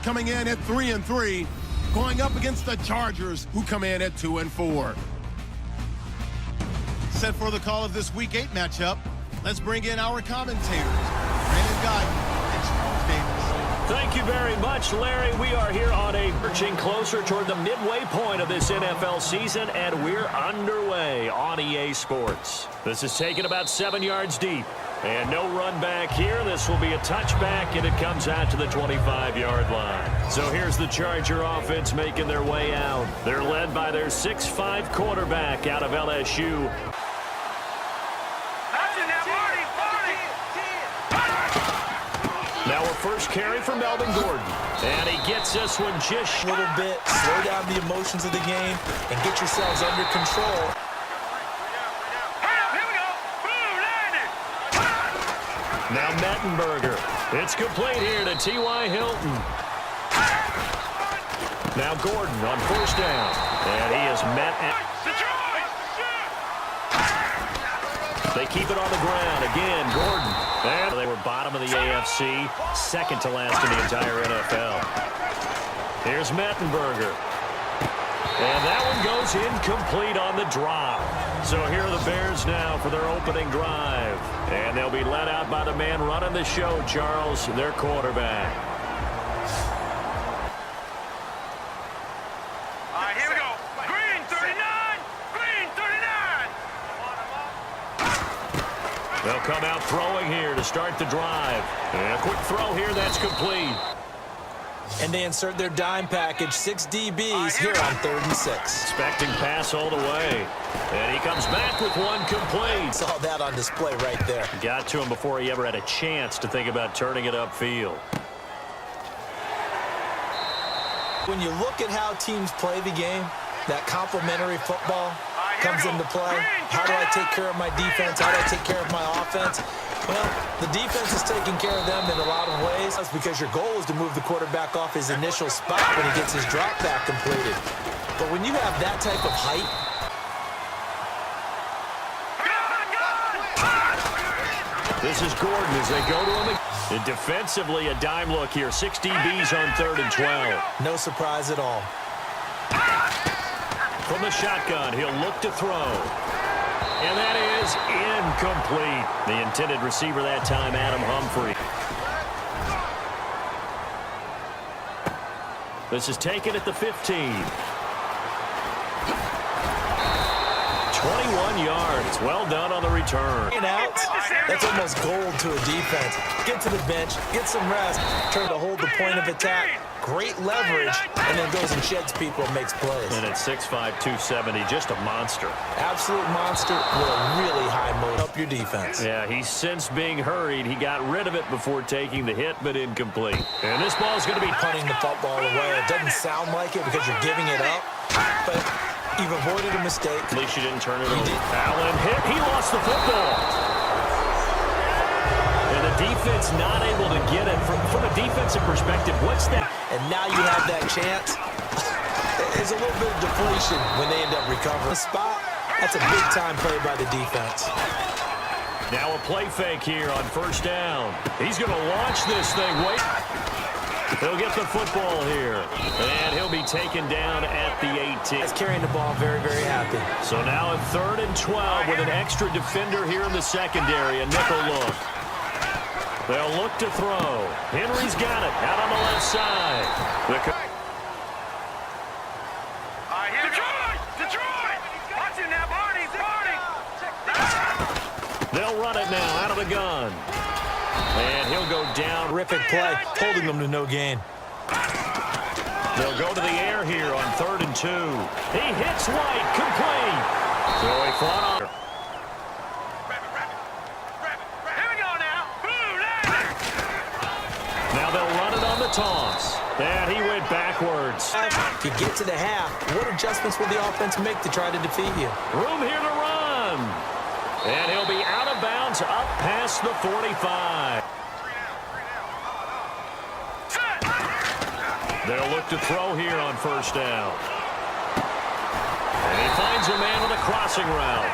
coming in at 3-3, going up against the Chargers, who come in at 2-4. Set for the call of this Week 8 matchup, let's bring in our commentators, Brandon Gaudin and Charles Davis. Thank you very much, Larry. We are here on a marching closer toward the midway point of this NFL season, and we're underway on EA Sports. This is taken about 7 yards deep, and no run back here. This will be a touchback, and it comes out to the 25-yard line. So here's the Charger offense making their way out. They're led by their 6'5" quarterback out of LSU. Now a first carry for Melvin Gordon. And he gets this one just a little bit. Slow down the emotions of the game and get yourselves under control. Now Mettenberger. It's complete here to T.Y. Hilton. Now Gordon on first down. And he is met. They keep it on the ground. Again, Gordon. And they were bottom of the AFC, second to last in the entire NFL. Here's Mettenberger. And that one goes incomplete on the drop. So here are the Bears now for their opening drive. And they'll be led out by the man running the show, Charles, their quarterback. All right, here we go. Green 39! Green 39! They'll come out throwing here to start the drive. And a quick throw here, that's complete. And they insert their dime package, 6 DBs here on 3rd and 6. Expecting pass all the way. And he comes back with one complete. Saw that on display right there. Got to him before he ever had a chance to think about turning it upfield. When you look at how teams play the game, that complementary football comes into play. How do I take care of my defense? How do I take care of my offense? Well, the defense is taking care of them in a lot of ways. That's because your goal is to move the quarterback off his initial spot when he gets his drop back completed. But when you have that type of height, this is Gordon as they go to him. And defensively, a dime look here. 6 DBs on 3rd and 12. no surprise at all. From the shotgun, he'll look to throw. And that is incomplete. The intended receiver that time, Adam Humphrey. This is taken at the 15. 21 yards. Well done on the return. And out, that's almost gold to a defense. Get to the bench, get some rest, turn to hold the point of attack. Great leverage, and then goes and sheds people and makes plays. And at 6'5", 270, just a monster. Absolute monster with a really high motor. Help your defense. Yeah, he's since being hurried. He got rid of it before taking the hit, but incomplete. And this ball's going to be punting the football away. It doesn't sound like it because you're giving it up, but you've avoided a mistake. At least you didn't turn it over. Allen hit. He lost the football. And the defense not able to get it. From a defensive perspective, what's that? And now you have that chance. There's a little bit of deflation when they end up recovering. The spot, that's a big-time play by the defense. Now a play fake here on first down. He's going to launch this thing. Wait. He'll get the football here. And he'll be taken down at the 18. He's carrying the ball very, very happy. So now a 3rd and 12 with an extra defender here in the secondary. A nickel look. They'll look to throw. Henry's got it out on the left side. Detroit! Watch it now, Barney! They'll run it now out of the gun. And he'll go down. Terrific play, holding them to no gain. They'll go to the air here on 3rd and 2. He hits White, complete. So he fought on. Now they'll run it on the toss. And he went backwards. If you get to the half, what adjustments will the offense make to try to defeat you? Room here to run. And he'll be out of bounds up past the 45. They'll look to throw here on first down. And he finds a man with a crossing route.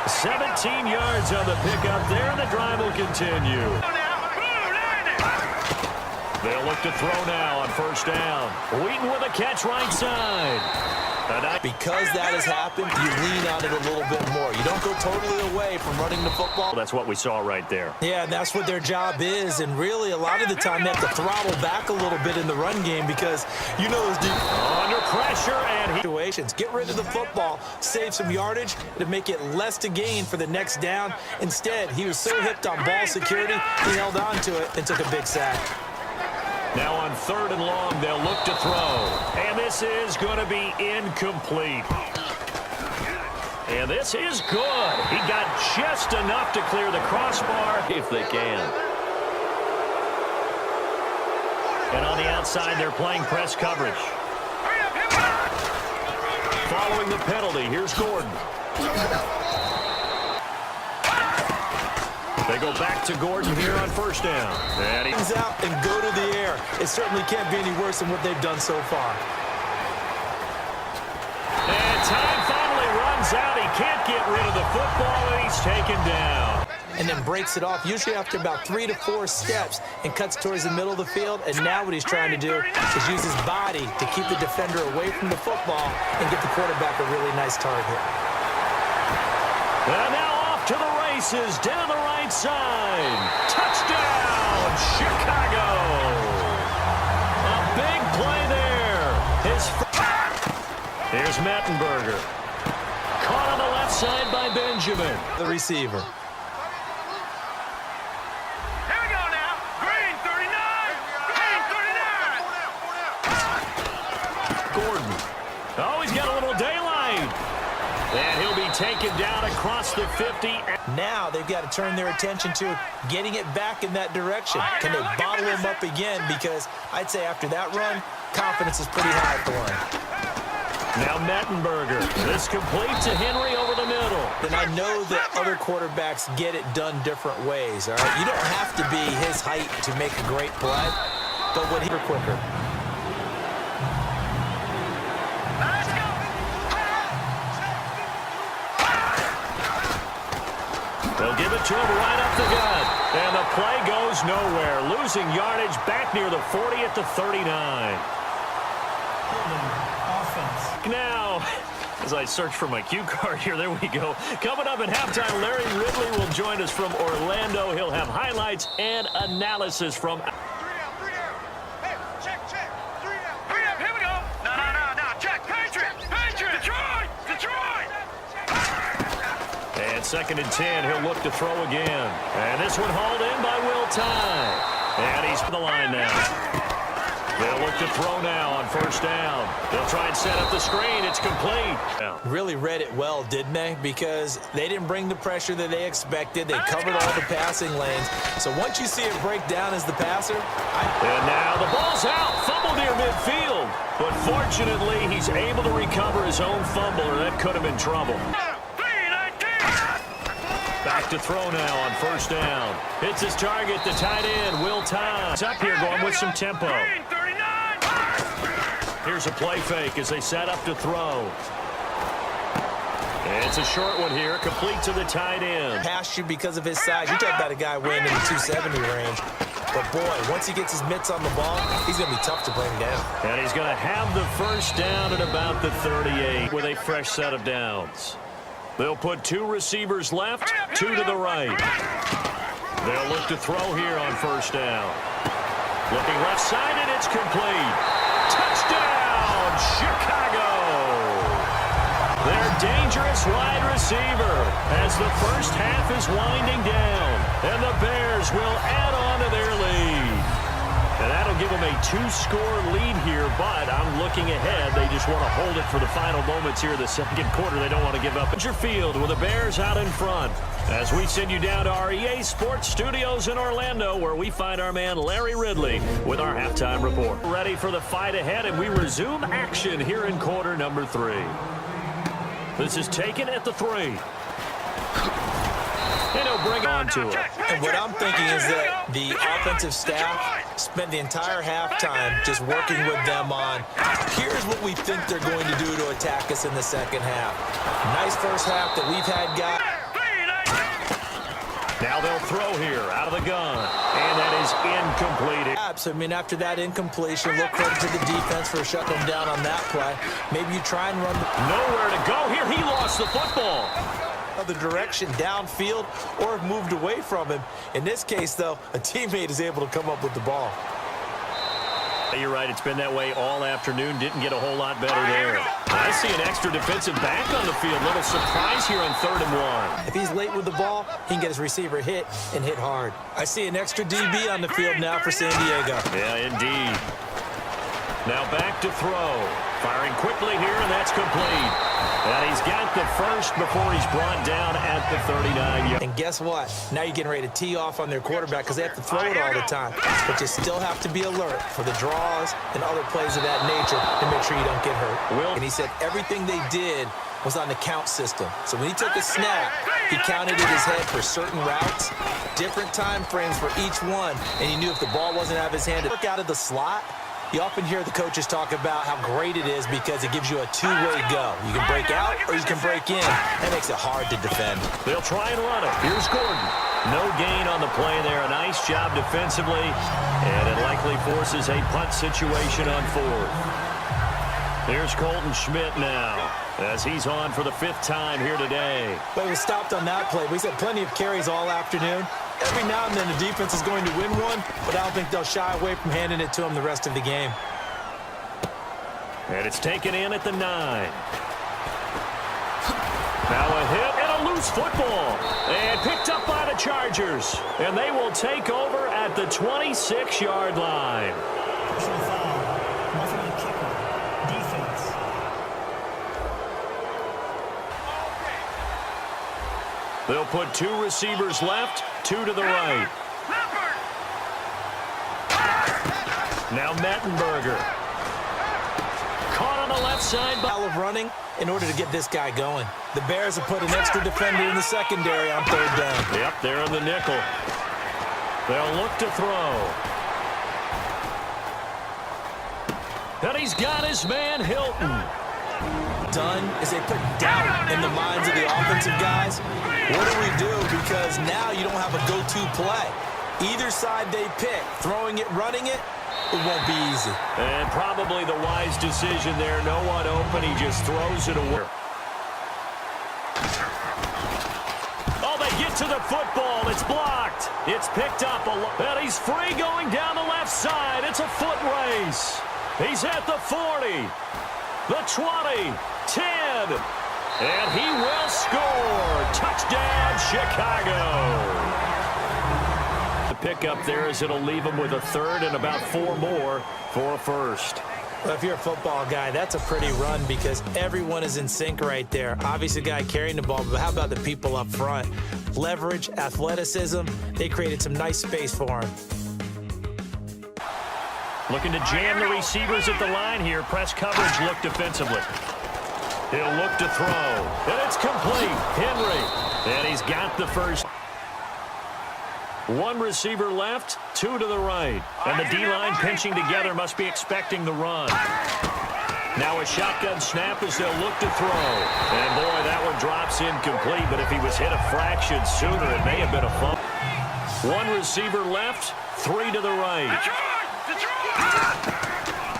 17 yards on the pickup there, and the drive will continue. They'll look to throw now on first down. Wheaton with a catch right side. Because that has happened, you lean on it a little bit more. You don't go totally away from running the football. That's what we saw right there. Yeah, and that's what their job is. And really, a lot of the time, they have to throttle back a little bit in the run game because you know those deep Under pressure, and situations. Get rid of the football, save some yardage to make it less to gain for the next down. Instead, he was so hipped on ball security, he held on to it and took a big sack. now on 3rd and long, they'll look to throw. And this is going to be incomplete. And this is good. He got just enough to clear the crossbar if they can. And on the outside, they're playing press coverage. Following the penalty, here's Gordon. They go back to Gordon here on first down. And He's out and go to the air. It certainly can't be any worse than what they've done so far. And time finally runs out. He can't get rid of the football, and he's taken down. And then breaks it off, usually after about 3 to 4 steps, and cuts towards the middle of the field. And now what he's trying to do is use his body to keep the defender away from the football and get the quarterback a really nice target. And now off to the races, down the right side. Touchdown, Chicago. A big play there. Here's Mettenberger. Caught on the left side by Benjamin. The receiver. Here we go now. Green 39. Green 39. Gordon. Oh, he's got a little daylight. And he'll be taken down across the 50. Now they've got to turn their attention to getting it back in that direction. Can they bottle him up again? Because I'd say after that run, confidence is pretty high for him. Now Mettenberger. This complete to Henry over the middle. And I know that other quarterbacks get it done different ways, all right? You don't have to be his height to make a great play, but when he's quicker. Let's go. They'll give it to him right up the gut. And the play goes nowhere. Losing yardage back near the 40 at the 39. Now, as I search for my cue card here, there we go. Coming up at halftime, Larry Ridley will join us from Orlando. He'll have highlights and analysis from... 3 out. Hey, check. 3 out. Here we go. No. Check. Patriot. Detroit. And 2nd and 10, he'll look to throw again. And this one hauled in by Will Tye. And he's to the line now. They'll look to throw now on first down. They'll try and set up the screen. It's complete. Really read it well, didn't they? Because they didn't bring the pressure that they expected. They covered all the passing lanes. So once you see it break down as the passer... And now the ball's out. Fumble near midfield. But fortunately, he's able to recover his own fumble, or that could have been trouble. Back to throw now on first down. Hits his target, the tight end, Will Tye. It's up here going with some tempo. Green 39. Here's a play fake as they set up to throw. And it's a short one here, complete to the tight end. Passed you because of his size. You talk about a guy weighing in the 270 range. But, boy, once he gets his mitts on the ball, he's going to be tough to bring down. And he's going to have the first down at about the 38 with a fresh set of downs. They'll put 2 receivers left, 2 to the right. They'll look to throw here on first down. Looking left side, and it's complete. Touchdown, Chicago! Their dangerous wide receiver as the first half is winding down. And the Bears will add on to their lead. And that'll give them a 2-score lead here, but I'm looking ahead. They just want to hold it for the final moments here in the second quarter. They don't want to give up. At your field with the Bears out in front as we send you down to our EA Sports Studios in Orlando, where we find our man Larry Ridley with our halftime report. Ready for the fight ahead, and we resume action here in quarter number 3. This is taken at the 3. And he'll bring on to it. And what I'm thinking is that the offensive staff spent the entire halftime just working with them on, here's what we think they're going to do to attack us in the second half. Nice first half that we've had, guys. Now they'll throw here out of the gun. And that is is incomplete. I mean, after that incompletion, look credit to the defense for shutting them down on that play. Maybe you try and run Nowhere to go here. He lost the football. the direction downfield or have moved away from him. In this case, though, a teammate is able to come up with the ball. You're right. It's been that way all afternoon. Didn't get a whole lot better there. I see an extra defensive back on the field. Little surprise here on 3rd and 1. If he's late with the ball, he can get his receiver hit and hit hard. I see an extra DB on the field now for San Diego. Yeah, indeed. Now back to throw. Firing quickly here, and that's complete. And he's got the first before he's brought down at the 39-yard. And guess what? Now you're getting ready to tee off on their quarterback because they have to throw it all the time. But you still have to be alert for the draws and other plays of that nature to make sure you don't get hurt. And he said everything they did was on the count system. So when he took a snap, he counted in his head for certain routes, different time frames for each one, and he knew if the ball wasn't out of his hand to work out of the slot. You often hear the coaches talk about how great it is because it gives you a two-way go. You can break out or you can break in. That makes it hard to defend. They'll try and run it. Here's Gordon. No gain on the play there. A nice job defensively, and it likely forces a punt situation on 4th. Here's Colton Schmidt now as he's on for the 5th time here today. But he was stopped on that play. We said plenty of carries all afternoon. Every now and then the defense is going to win one, but I don't think they'll shy away from handing it to him the rest of the game. And it's taken in at the 9. Now a hit and a loose football. And picked up by the Chargers. And they will take over at the 26-yard line. Personal foul. Roughing the kicker. Defense. They'll put 2 receivers left, 2 to the right. Now Mettenberger. Caught on the left side. Of running in order to get this guy going. The Bears have put an extra defender in the secondary on 3rd down. Yep, they're in the nickel. They'll look to throw. And he's got his man, Hilton. Done is they put doubt in the minds of the offensive guys. What do we do? Because now you don't have a go-to play. Either side they pick, throwing it, running it, it won't be easy. And probably the wise decision there. No one open. He just throws it away. Oh, they get to the football. It's blocked. It's picked up. And he's free going down the left side. It's a foot race. He's at the 40, the 20, 10. And he will score. Touchdown, Chicago. The pickup there is it'll leave him with a 3rd and about 4 more for a 1st. Well, if you're a football guy, that's a pretty run because everyone is in sync right there. Obviously, the guy carrying the ball, but how about the people up front? Leverage, athleticism, they created some nice space for him. Looking to jam the receivers at the line here. Press coverage look defensively. He'll look to throw. And it's complete. Henry. And he's got the first. 1 receiver left, 2 to the right. And the D-line pinching together must be expecting the run. Now a shotgun snap as they'll look to throw. And boy, that one drops incomplete. But if he was hit a fraction sooner, it may have been a fumble. 1 receiver left, 3 to the right.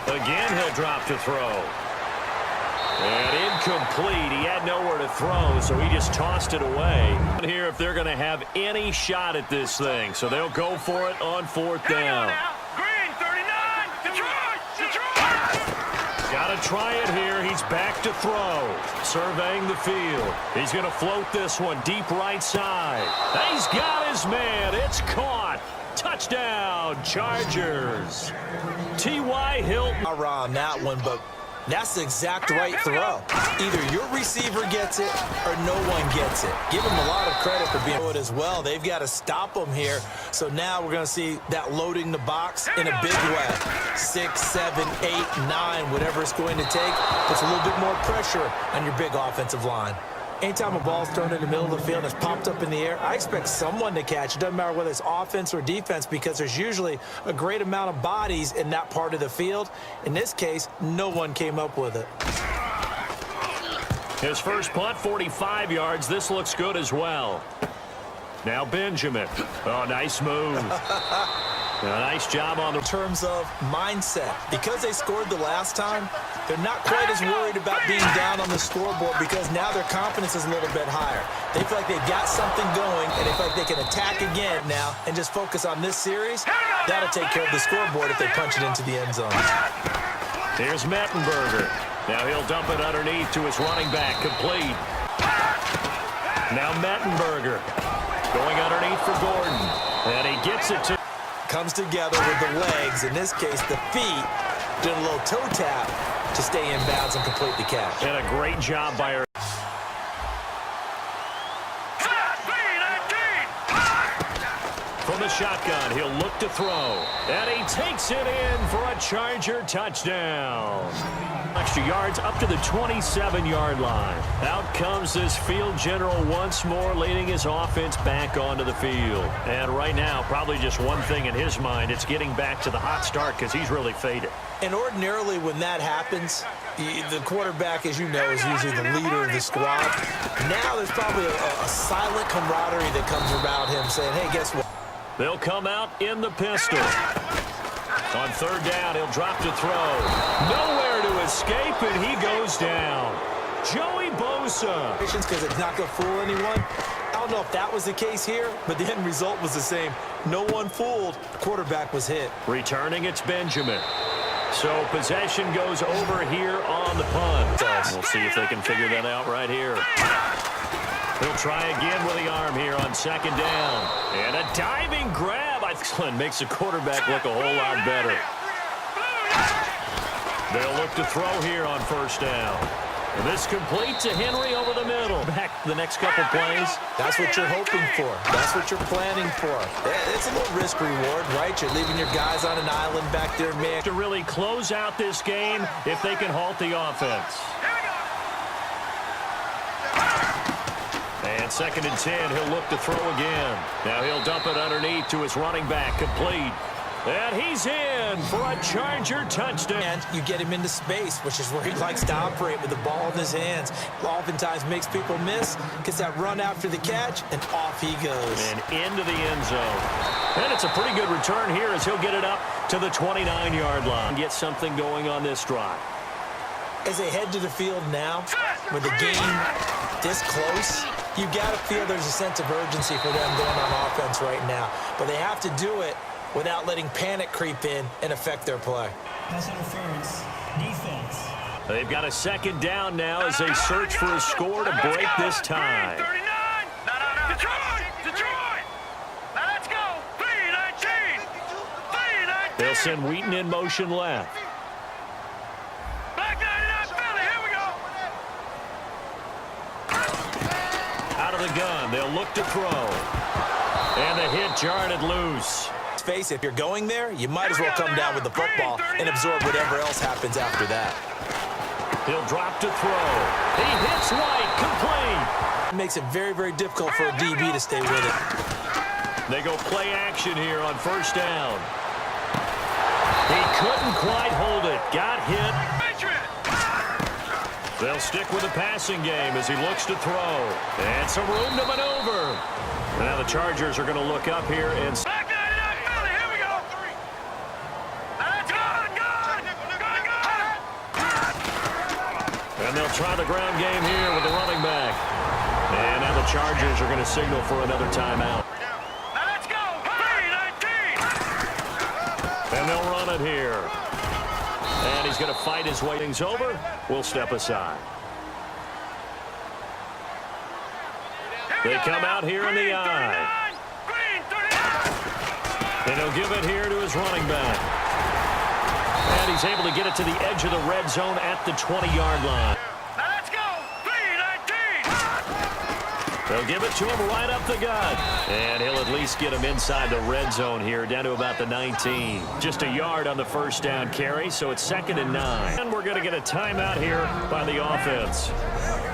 Again, he'll drop to throw. And incomplete. He had nowhere to throw, so he just tossed it away. Here if they're going to have any shot at this thing. So they'll go for it on 4th down. Green, 39, Detroit! Got to try it here. He's back to throw. Surveying the field. He's going to float this one deep right side. He's got his man. It's caught. Touchdown, Chargers. T.Y. Hilton. Around that one, but that's the exact right throw. Either your receiver gets it or no one gets it. Give him a lot of credit for being it as well. They've got to stop him here. So now we're going to see that loading the box in a big way. 6, 7, 8, 9, whatever it's going to take. Puts a little bit more pressure on your big offensive line. Anytime a ball's thrown in the middle of the field and it's popped up in the air, I expect someone to catch. It doesn't matter whether it's offense or defense because there's usually a great amount of bodies in that part of the field. In this case, no one came up with it. His first punt, 45 yards. This looks good as well. Now Benjamin. Oh, nice move. Nice job on the In terms of mindset, because they scored the last time, they're not quite as worried about being down on the scoreboard because now their confidence is a little bit higher. They feel like they've got something going, and they feel like they can attack again now and just focus on this series. That'll take care of the scoreboard if they punch it into the end zone. Here's Mettenberger. Now he'll dump it underneath to his running back, complete. Now Mettenberger going underneath for Gordon, and he gets it to... Comes together with the legs, in this case the feet, doing a little toe tap to stay in bounds and complete the catch. And a great job by her. From the shotgun, he'll look to throw. And he takes it in for a Charger touchdown. Extra yards up to the 27-yard line. Out comes this field general once more, leading his offense back onto the field. And right now, probably just one thing in his mind, it's getting back to the hot start because he's really faded. And ordinarily when that happens, the quarterback, as you know, is usually the leader of the squad. Now there's probably a silent camaraderie that comes about him saying, hey, guess what? They'll come out in the pistol. On third down, he'll drop to throw. Nowhere to escape, and he goes down. Joey Bosa. Because it's not going to fool anyone. I don't know if that was the case here, but the end result was the same. No one fooled. The quarterback was hit. Returning, it's Benjamin. So possession goes over here on the punt. We'll see if they can figure that out right here. He'll try again with the arm here on second down. And a diving grab. Excellent. Makes the quarterback look a whole lot better. They'll look to throw here on first down. And this complete to Henry over the middle. Back the next couple plays. That's what you're hoping for. That's what you're planning for. It's a little risk reward, right? You're leaving your guys on an island back there, man. To really close out this game if they can halt the offense. And second and 10, he'll look to throw again. Now he'll dump it underneath to his running back, complete. And he's in for a Charger touchdown. And you get him into space, which is where he likes to operate with the ball in his hands. Oftentimes makes people miss, gets that run after the catch, and off he goes. And into the end zone. And it's a pretty good return here as he'll get it up to the 29-yard line. Get something going on this drive. As they head to the field now, with the game this close, you got to feel there's a sense of urgency for them going on offense right now. But they have to do it without letting panic creep in and affect their play. Pass interference. Defense. They've got a second down now as they search for a score to break this tie. 39. No. Detroit. Now let's go. 3-19. They'll send Wheaton in motion left. Black 99 Philly. Here we go. Out of the gun, they'll look to throw. And the hit jarred it loose. Face it, if you're going there, you might as well come down with the football and absorb whatever else happens after that. He'll drop to throw. He hits White, complete. It makes it very, very difficult for a DB to stay with it. They go play action here on first down. He couldn't quite hold it. Got hit. They'll stick with the passing game as he looks to throw. And some room to maneuver. Now the Chargers are going to look up here and... And they'll try the ground game here with the running back. And now the Chargers are going to signal for another timeout. Now let's go. 3-19. And they'll run it here. And he's going to fight his way. Things over. We'll step aside. They come out here in the eye. And he'll give it here to his running back. And he's able to get it to the edge of the red zone at the 20-yard line. Now let's go. 3-19. They'll give it to him right up the gut. And he'll at least get him inside the red zone here, down to about the 19. Just a yard on the first down carry, so it's 2nd and 9. And we're going to get a timeout here by the offense.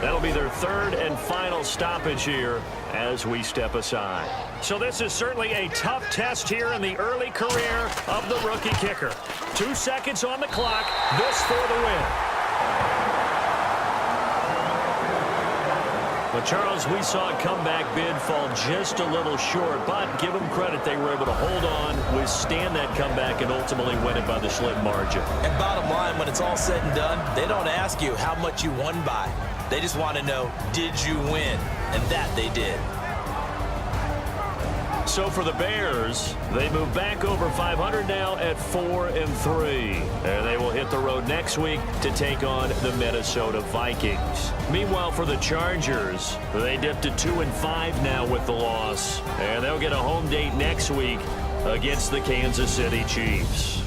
That'll be their third and final stoppage here as we step aside. So this is certainly a tough test here in the early career of the rookie kicker. 2 seconds on the clock. This for the win. But Charles, we saw a comeback bid fall just a little short, but give them credit, they were able to hold on with withstand that comeback and ultimately win it by the slim margin. And bottom line, when it's all said and done, they don't ask you how much you won by. They just want to know, did you win? And that they did. So for the Bears, they move back over 500 now at 4-3. And they will hit the road next week to take on the Minnesota Vikings. Meanwhile, for the Chargers, they dipped to 2-5 now with the loss. And they'll get a home date next week against the Kansas City Chiefs.